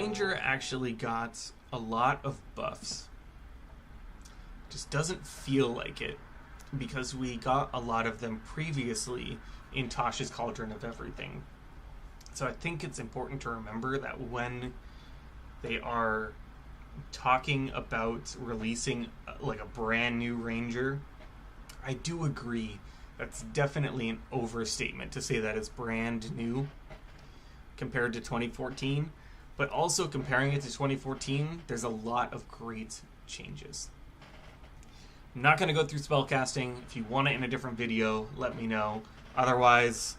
Ranger actually got a lot of buffs. Just doesn't feel like it, because we got a lot of them previously in Tosh's Cauldron of Everything. So I think it's important to remember that when they are talking about releasing like a brand new Ranger, I do agree that's definitely an overstatement to say that it's brand new compared to 2014. But also comparing it to 2014, there's a lot of great changes. I'm not going to go through spellcasting. If you want it in a different video, let me know. Otherwise,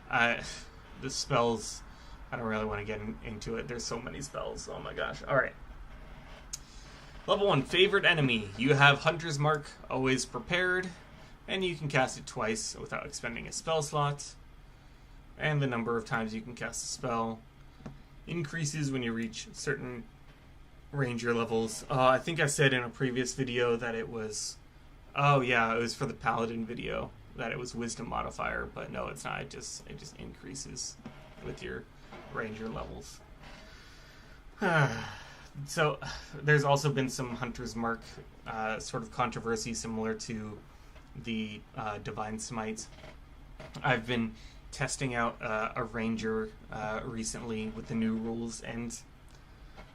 the spells, I don't really want to get into it. There's so many spells. Oh my gosh. Alright. Level 1, favorite enemy. You have Hunter's Mark, always prepared, and you can cast it twice without expending a spell slot. And the number of times you can cast a spell increases when you reach certain Ranger levels. I think I said in a previous video that it was... Oh yeah, it was for the Paladin video that it was Wisdom modifier, but no, it's not. It just increases with your Ranger levels. So there's also been some Hunter's Mark sort of controversy similar to the Divine Smite. I've been testing out a Ranger recently with the new rules, and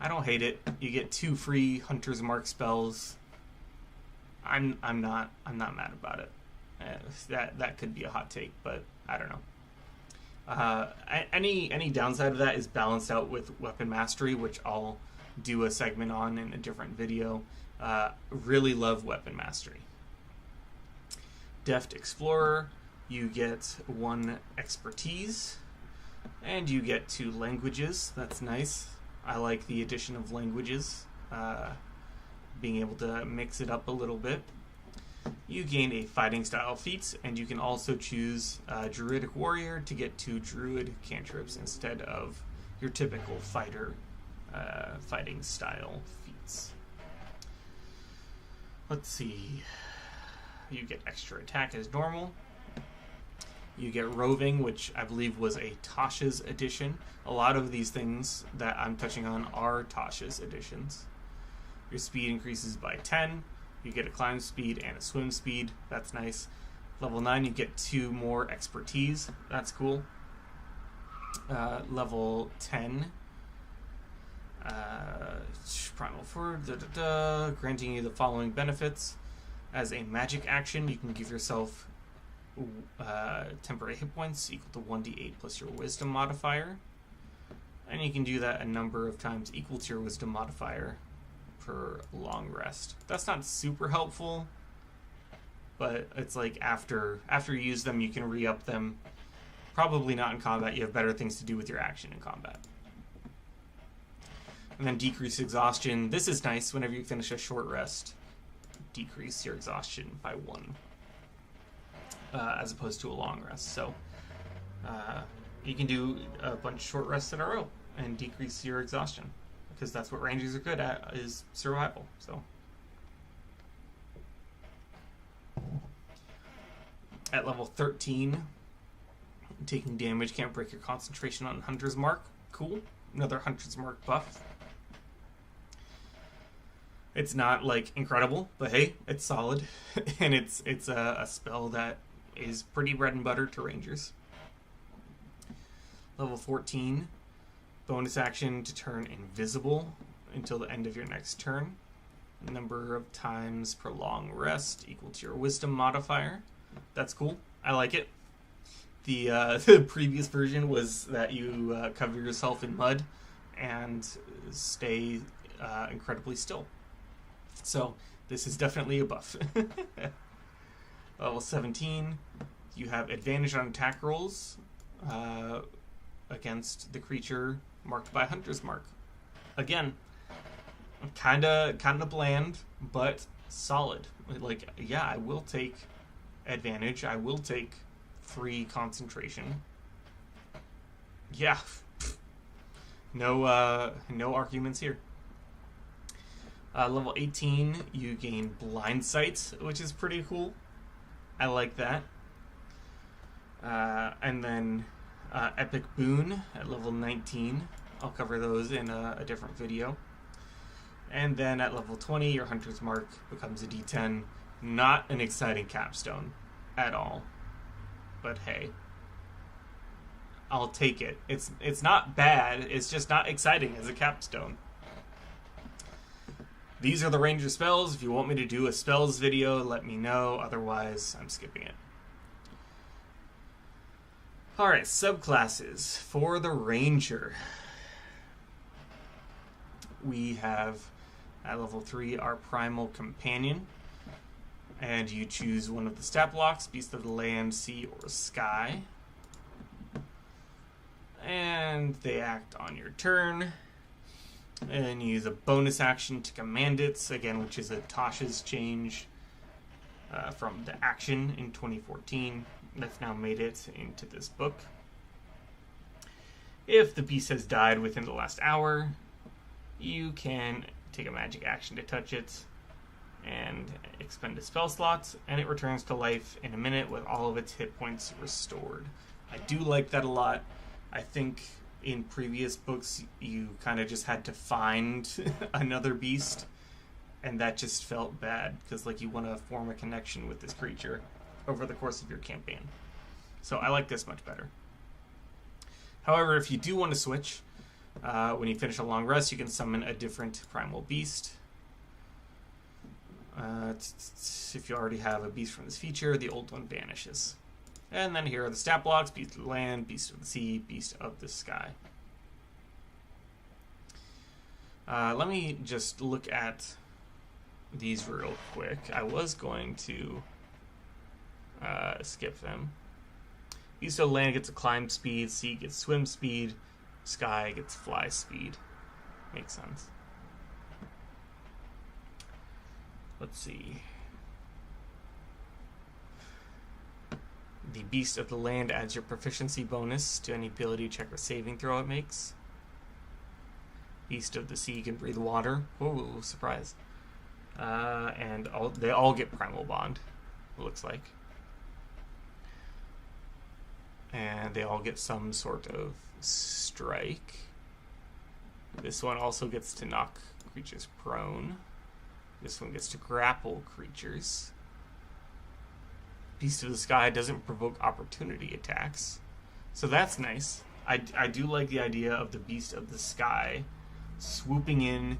I don't hate it. You get 2 free Hunter's Mark spells. I'm not mad about it. That could be a hot take, but I don't know. Any downside of that is balanced out with Weapon Mastery, which I'll do a segment on in a different video. Really love Weapon Mastery. Deft Explorer, you get 1 expertise, and you get 2 languages. That's nice. I like the addition of languages, being able to mix it up a little bit. You gain a fighting style feat, and you can also choose Druidic Warrior to get 2 Druid cantrips instead of your typical fighter fighting style feats. Let's see. You get extra attack as normal. You get Roving, which I believe was a Tasha's edition. A lot of these things that I'm touching on are Tasha's editions. Your speed increases by 10. You get a climb speed and a swim speed. That's nice. Level 9, you get 2 more expertise. That's cool. Level 10, Primal Forward, granting you the following benefits. As a magic action, you can give yourself temporary hit points equal to 1d8 plus your wisdom modifier. And you can do that a number of times equal to your wisdom modifier per long rest. That's not super helpful, but it's like after you use them, you can re-up them. Probably not in combat. You have better things to do with your action in combat. And then decrease exhaustion. This is nice. Whenever you finish a short rest, decrease your exhaustion by 1, as opposed to a long rest. So you can do a bunch of short rests in a row and decrease your exhaustion, because that's what Rangers are good at, is survival. So at level 13, taking damage can't break your concentration on Hunter's Mark. Cool. Another Hunter's Mark buff. It's not like incredible, but hey, it's solid. And it's a spell that is pretty bread and butter to Rangers. Level 14, bonus action to turn invisible until the end of your next turn. Number of times per long rest equal to your wisdom modifier. That's cool. I like it. The previous version was that you cover yourself in mud and stay incredibly still. So this is definitely a buff. Level 17, you have advantage on attack rolls against the creature marked by Hunter's Mark. Again, kinda bland, but solid. Like, yeah, I will take advantage. I will take 3 concentration. Yeah. No arguments here. Level 18, you gain Blind Sight, which is pretty cool. I like that. And then Epic Boon at level 19. I'll cover those in a different video. And then at level 20, your Hunter's Mark becomes a D10. Not an exciting capstone at all. But hey, I'll take it. It's not bad, it's just not exciting as a capstone. These are the Ranger spells. If you want me to do a spells video, let me know. Otherwise, I'm skipping it. Alright, subclasses for the Ranger. We have, at level 3, our Primal Companion. And you choose one of the stat blocks, Beast of the Land, Sea, or Sky. And they act on your turn. And you use a bonus action to command it, again, which is a Tasha's change from the action in 2014. That's now made it into this book. If the beast has died within the last hour, you can take a magic action to touch it and expend a spell slot, and it returns to life in a minute with all of its hit points restored. I do like that a lot. I think in previous books you kind of just had to find another beast, and that just felt bad because like you want to form a connection with this creature over the course of your campaign. So I like this much better. However, if you do want to switch, when you finish a long rest, you can summon a different primal beast. If you already have a beast from this feature, the old one vanishes. And then here are the stat blocks: Beast of the Land, Beast of the Sea, Beast of the Sky. Let me just look at these real quick. I was going to skip them. Beast of the Land gets a climb speed, Sea gets swim speed, Sky gets fly speed. Makes sense. Let's see. The Beast of the Land adds your proficiency bonus to any ability check or saving throw it makes. Beast of the Sea can breathe water. Ooh, surprise. And they all get Primal Bond, it looks like. And they all get some sort of strike. This one also gets to knock creatures prone. This one gets to grapple creatures. Beast of the Sky doesn't provoke opportunity attacks. So that's nice. I do like the idea of the Beast of the Sky swooping in,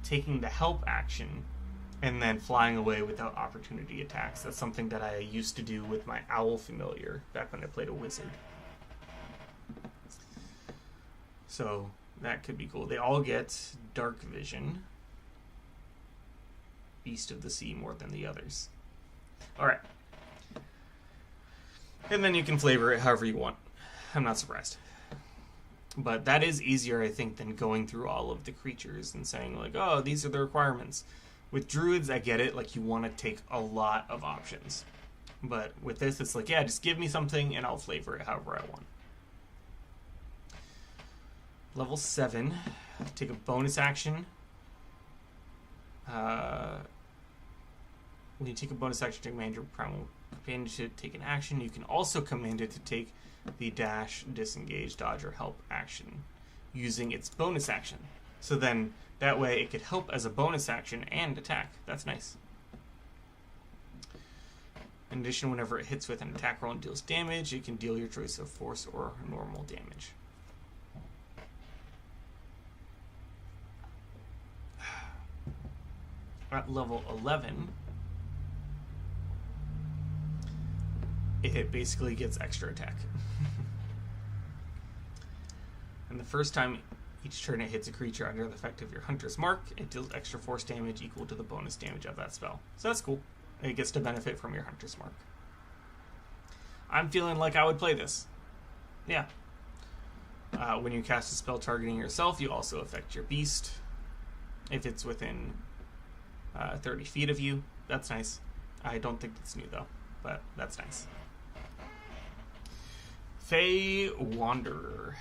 taking the help action, and then flying away without opportunity attacks. That's something that I used to do with my Owl Familiar back when I played a wizard. So that could be cool. They all get Dark Vision. Beast of the Sea more than the others. Alright. And then you can flavor it however you want. I'm not surprised. But that is easier, I think, than going through all of the creatures and saying, like, oh, these are the requirements. With druids, I get it. Like, you want to take a lot of options. But with this, it's like, yeah, just give me something and I'll flavor it however I want. Level 7. Take a bonus action. When you take a bonus action to command your primal companion to take an action, you can also command it to take the dash, disengage, dodge, or help action using its bonus action. So then, that way it could help as a bonus action and attack. That's nice. In addition, whenever it hits with an attack roll and deals damage, it can deal your choice of force or normal damage. At level 11, it basically gets extra attack. And the first time each turn it hits a creature under the effect of your Hunter's Mark, it deals extra force damage equal to the bonus damage of that spell. So that's cool. It gets to benefit from your Hunter's Mark. I'm feeling like I would play this. Yeah. When you cast a spell targeting yourself, you also affect your beast. If it's within 30 feet of you, that's nice. I don't think it's new though, but that's nice. Fey Wanderer.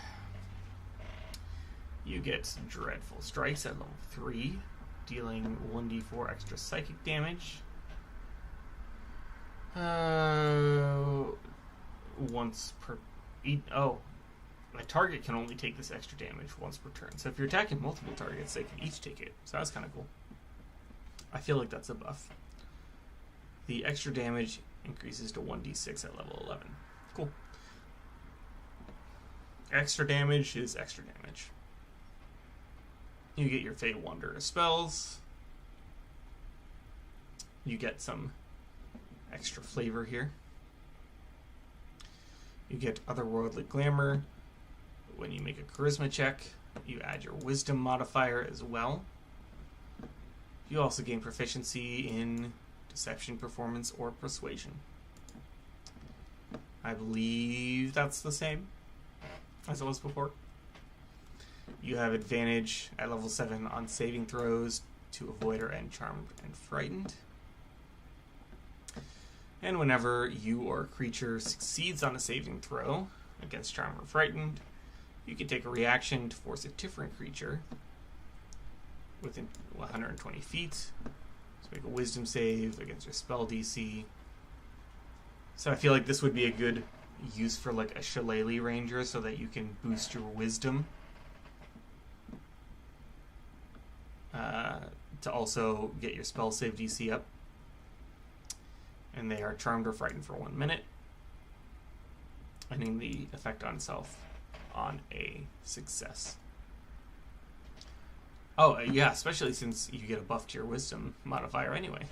You get Dreadful Strikes at level 3, dealing 1d4 extra psychic damage. Once per... the target can only take this extra damage once per turn. So if you're attacking multiple targets, they can each take it. So that's kind of cool. I feel like that's a buff. The extra damage increases to 1d6 at level 11. Cool. Extra damage is extra damage. You get your Fey Wanderer spells. You get some extra flavor here. You get Otherworldly Glamour. When you make a Charisma check, you add your Wisdom modifier as well. You also gain proficiency in Deception, Performance, or Persuasion. I believe that's the same as it was before. You have advantage at level 7 on saving throws to avoid or end Charmed and Frightened. And whenever you or a creature succeeds on a saving throw against Charmed or Frightened, you can take a reaction to force a different creature within 120 feet. So make a Wisdom save against your spell DC. So I feel like this would be a good use for like a Shillelagh Ranger so that you can boost your Wisdom. To also get your spell save DC up. And they are Charmed or Frightened for 1 minute. Ending the effect on itself on a success. Oh, yeah, especially since you get a buff to your Wisdom modifier anyway.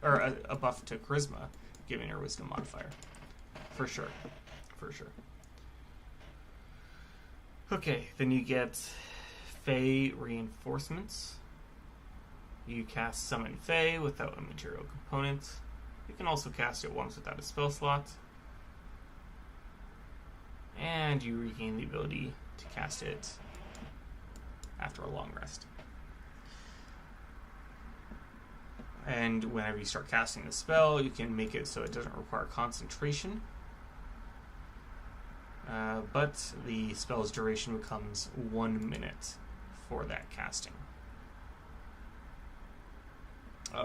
Or a buff to Charisma, given your Wisdom modifier. For sure. For sure. Okay, then you get Fey Reinforcements. You cast Summon Fey without a material component. You can also cast it once without a spell slot. And you regain the ability to cast it after a long rest. And whenever you start casting the spell, you can make it so it doesn't require concentration. But the spell's duration becomes 1 minute for that casting.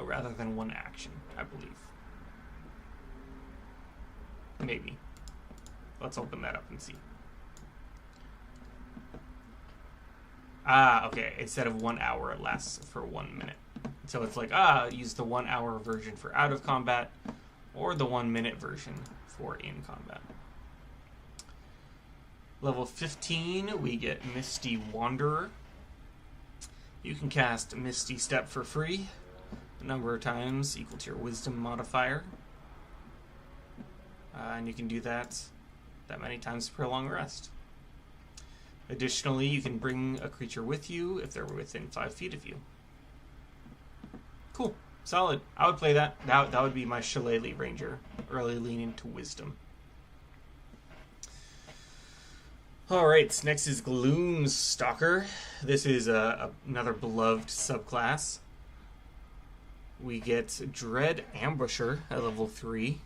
Rather than 1 action, I believe. Maybe. Let's open that up and see. Okay. Instead of 1 hour, it lasts for 1 minute. So it's like, use the 1 hour version for out of combat, or the 1 minute version for in combat. Level 15, we get Misty Wanderer. You can cast Misty Step for free, a number of times equal to your Wisdom modifier. And you can do that many times per long rest. Additionally, you can bring a creature with you if they're within 5 feet of you. Cool. Solid. I would play that. That would be my Shillelagh Ranger. Early lean into Wisdom. Alright, next is Gloomstalker. This is another beloved subclass. We get Dread Ambusher at level 3.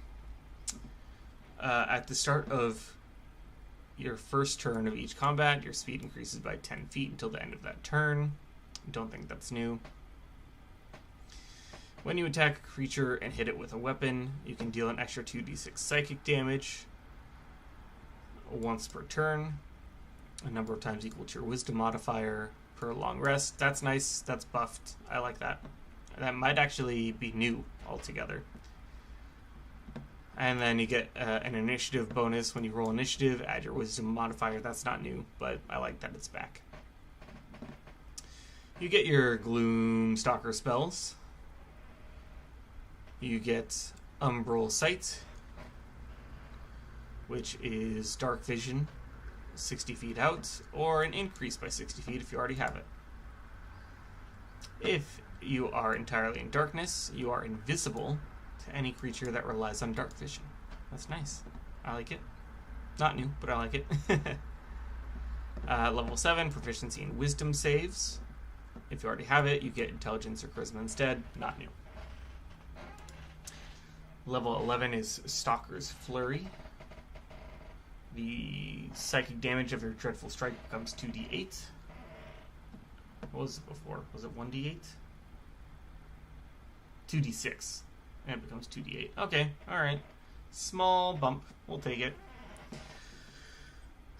At the start of your first turn of each combat, your speed increases by 10 feet until the end of that turn. Don't think that's new. When you attack a creature and hit it with a weapon, you can deal an extra 2d6 psychic damage once per turn, a number of times equal to your Wisdom modifier per long rest. That's nice. That's buffed. I like that. That might actually be new altogether. And then you get an initiative bonus when you roll initiative. Add your Wisdom modifier. That's not new, but I like that it's back. You get your Gloomstalker spells. You get Umbral Sight, which is Dark Vision, 60 feet out, or an increase by 60 feet if you already have it. If you are entirely in darkness, you are invisible to any creature that relies on dark vision. That's nice. I like it. Not new, but I like it. Level 7, proficiency in Wisdom saves. If you already have it, you get Intelligence or Charisma instead. Not new. Level 11 is Stalker's Flurry. The psychic damage of your Dreadful Strike becomes 2d8. What was it before? Was it 1d8? 2d6. And it becomes 2d8. Okay, alright. Small bump. We'll take it.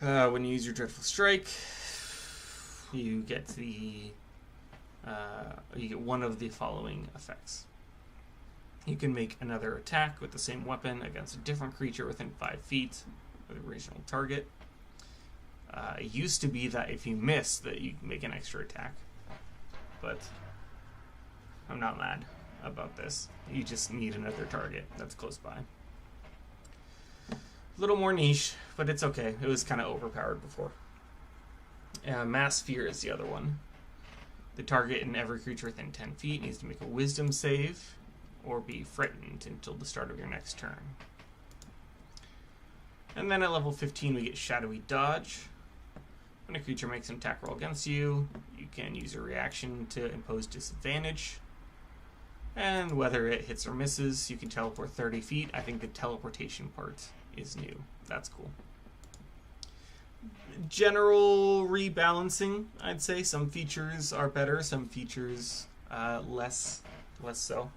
When you use your Dreadful Strike, you get one of the following effects. You can make another attack with the same weapon against a different creature within 5 feet of the original target. It used to be that if you miss, that you can make an extra attack, but I'm not mad about this. You just need another target that's close by. A little more niche, but it's okay. It was kind of overpowered before. Mass Fear is the other one. The target and every creature within 10 feet needs to make a Wisdom save or be frightened until the start of your next turn. And then at level 15 we get Shadowy Dodge. When a creature makes an attack roll against you, you can use your reaction to impose disadvantage. And whether it hits or misses, you can teleport 30 feet. I think the teleportation part is new. That's cool. General rebalancing, I'd say. Some features are better, some features less so.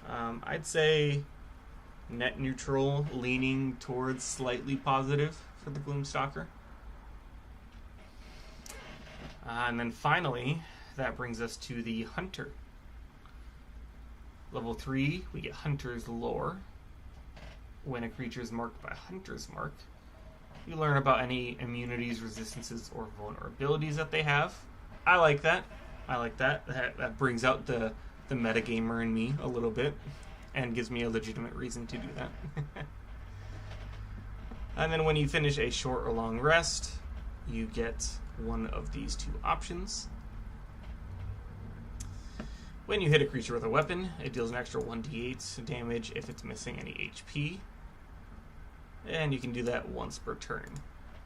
I'd say net neutral, leaning towards slightly positive for the Gloomstalker. And then finally, that brings us to the Hunter. Level 3, we get Hunter's Lore. When a creature is marked by Hunter's Mark, you learn about any immunities, resistances, or vulnerabilities that they have. I like that. That brings out the metagamer in me a little bit and gives me a legitimate reason to do that. And then when you finish a short or long rest, you get one of these two options. When you hit a creature with a weapon, it deals an extra 1d8 damage if it's missing any HP. And you can do that once per turn.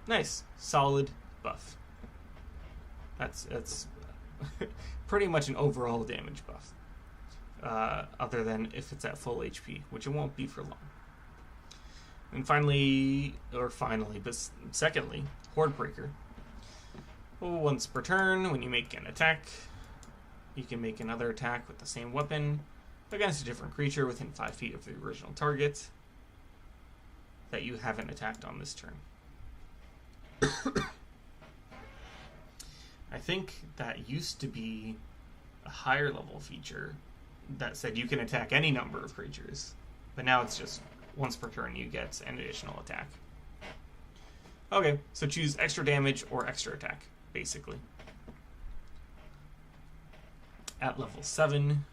Nice. Solid buff. That's pretty much an overall damage buff. Other than if it's at full HP, which it won't be for long. And secondly, Hordebreaker. Once per turn, when you make an attack, you can make another attack with the same weapon against a different creature within 5 feet of the original target that you haven't attacked on this turn. I think that used to be a higher level feature that said you can attack any number of creatures, but now it's just once per turn you get an additional attack. Okay, so choose extra damage or extra attack, basically. At level 7,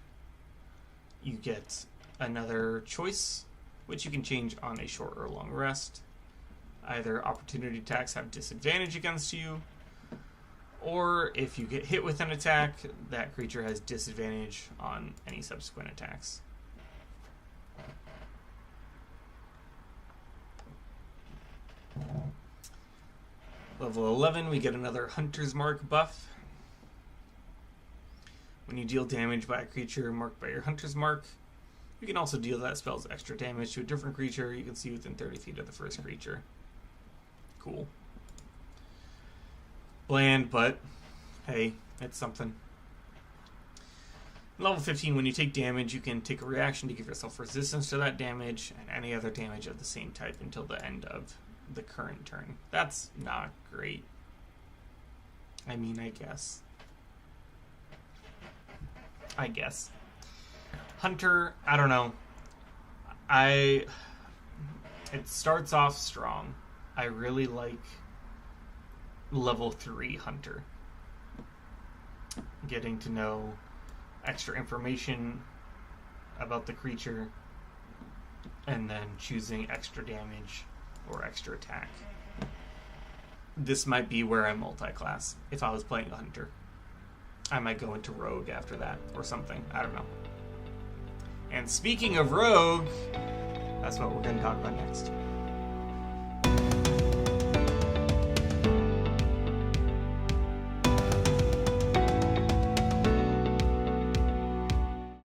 you get another choice, which you can change on a short or long rest. Either opportunity attacks have disadvantage against you, or if you get hit with an attack, that creature has disadvantage on any subsequent attacks. Level 11, we get another Hunter's Mark buff. When you deal damage by a creature marked by your Hunter's Mark, you can also deal that spell's extra damage to a different creature you can see within 30 feet of the first creature. Cool. Bland, but hey, it's something. Level 15, when you take damage, you can take a reaction to give yourself resistance to that damage and any other damage of the same type until the end of the current turn. That's not great. I mean, I guess. Hunter, I don't know. It starts off strong. I really like level 3 Hunter. Getting to know extra information about the creature and then choosing extra damage or extra attack. This might be where I multi-class if I was playing a Hunter. I might go into Rogue after that or something. I don't know. And speaking of Rogue, that's what we're going to talk about next.